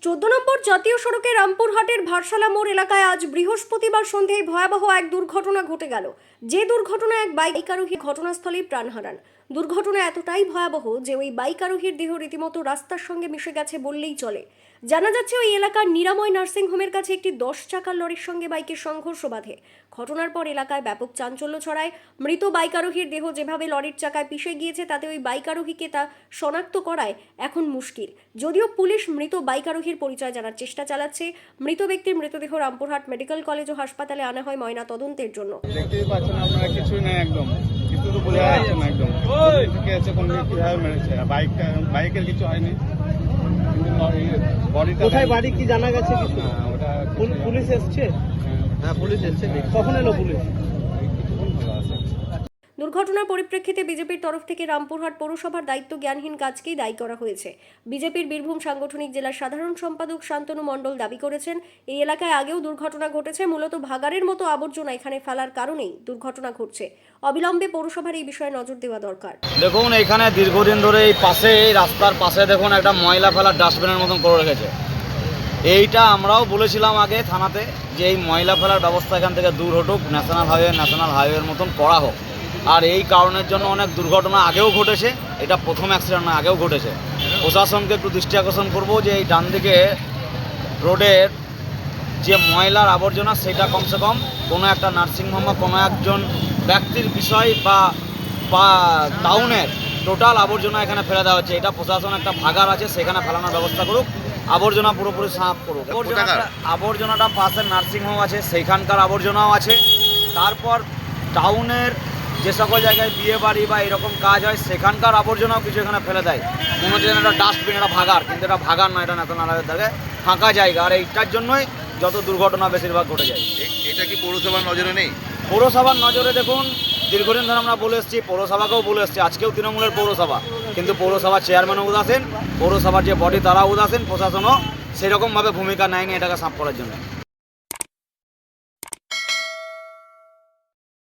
14 নম্বর জাতীয় সড়কে রামপুরহাটের ভারসালা মোড় এলাকায় আজ বৃহস্পতিবার সন্ধ্যায় ভয়াবহ এক দুর্ঘটনা ঘটে গেল। যে দুর্ঘটনায় এক বাইক আরোহী ঘটনাস্থলেই প্রাণ হারান। দুর্ঘটনা এতটাই ভয়াবহ যে ওই বাইক আরোহীর দেহ রীতিমতো রাস্তার সঙ্গে মিশে গেছে বললেই চলে। জানা যাচ্ছে ওই এলাকার নিরাময় নার্সিংহোমের কাছে একটি 10 চাকার লরির সঙ্গে বাইকের সংঘর্ষ বাধে। ঘটনার পর এলাকায় ব্যাপক চাঞ্চল্য ছড়ায়। মৃত বাইক আরোহীর দেহ যেভাবে লরির চাকায় পিষে গিয়েছে তাতে ওই বাইক আরোহীকে তা শনাক্ত করায় এখন মুশকিল। যদিও পুলিশ মৃত বাইক আরোহীর পরিচয় জানার চেষ্টা চালাচ্ছে। মৃত ব্যক্তির মৃতদেহ রামপুরহাট মেডিকেল কলেজ ও হাসপাতালে আনা হয় ময়না তদন্তের জন্য। দেখতেই পাচ্ছেন আপনারা, কিছুই নেই, একদম কিছু তো বোঝা যাচ্ছে না। একদম ঠিক আছে, কোন কিভাবে মেরেছে, বাইকের কিছু হয়নি, কোথায় বাড়ি কি জানা গেছে কিছু? ওটা পুলিশ এসছে? হ্যাঁ, পুলিশ এসছে। কখন এলো পুলিশ? কিছুক্ষণ হলো আসে। দুর্ঘটনার পরিপ্রেক্ষিতে বিজেপির তরফ থেকে রামপুরহাট পৌরসভার দায়িত্ব জ্ঞানহীন কাজকেই দায়ী করা হয়েছে। বিজেপির বীরভূম সাংগঠনিক জেলার সাধারণ সম্পাদক শান্তনু মণ্ডল দাবি করেছেন, এই এলাকায় আগেও দুর্ঘটনা ঘটেছে, মূলত ভাগাড়ের মতো আবর্জনা এখানে ফেলার কারণেই দুর্ঘটনা ঘটছে। অবিলম্বে পৌরসভার এই বিষয়ে নজর দেওয়া দরকার। দেখুন, এখানে দীর্ঘদিন ধরে এই পাশে, এই রাস্তার পাশে দেখুন একটা ময়লা ফেলার ডাস্টবিনের মতন করে রেখেছে। এইটা আমরাও বলেছিলাম আগে থানাতে যে এই ময়লা ফেলার ব্যবস্থা এখান থেকে দূর হটুক, ন্যাশনাল হাইওয়ের মতন করা হোক। আর এই কারণের জন্য অনেক দুর্ঘটনা আগেও ঘটেছে, এটা প্রথম অ্যাক্সিডেন্ট না, আগেও ঘটেছে। প্রশাসনকে একটু দৃষ্টি আকর্ষণ করবো যে এই ডান দিকে রোডের যে ময়লার আবর্জনা সেটা কমসে কম কোনো একটা নার্সিংহোম বা কোনো একজন ব্যক্তির বিষয় বা টাউনের টোটাল আবর্জনা এখানে ফেলে দেওয়া হচ্ছে। এটা প্রশাসন একটা ভাগার আছে, সেখানে ফেলানোর ব্যবস্থা করুক, আবর্জনা পুরোপুরি সাফ করুক। আবর্জনাটা পাশের নার্সিংহোম আছে, সেইখানকার আবর্জনাও আছে। তারপর টাউনের যে সকল জায়গায় বিয়ে বাড়ি বা এরকম কাজ হয় সেখানকার আবর্জনাও কিছু এখানে ফেলে দেয়। মনে হচ্ছে একটা ডাস্টবিন, এটা ভাগার, কিন্তু এটা ভাগার নয়, এটা ন্যাশনাল হাইওয়ের থেকে ফাঁকা জায়গা। আর এইটার জন্যই যত দুর্ঘটনা বেশিরভাগ ঘটে যায়। এটা কি পৌরসভার নজরে নেই? পৌরসভার নজরে দেখুন, দীর্ঘদিন ধরে আমরা বলে এসেছি, পৌরসভাকেও বলে এসেছি, আজকেও তৃণমূলের পৌরসভা, কিন্তু পৌরসভার চেয়ারম্যানও উদাসীন, পৌরসভার যে বডি তারাও উদাসীন, প্রশাসনও সেরকমভাবে ভূমিকা নেয়নি এটাকে সাফ করার জন্য।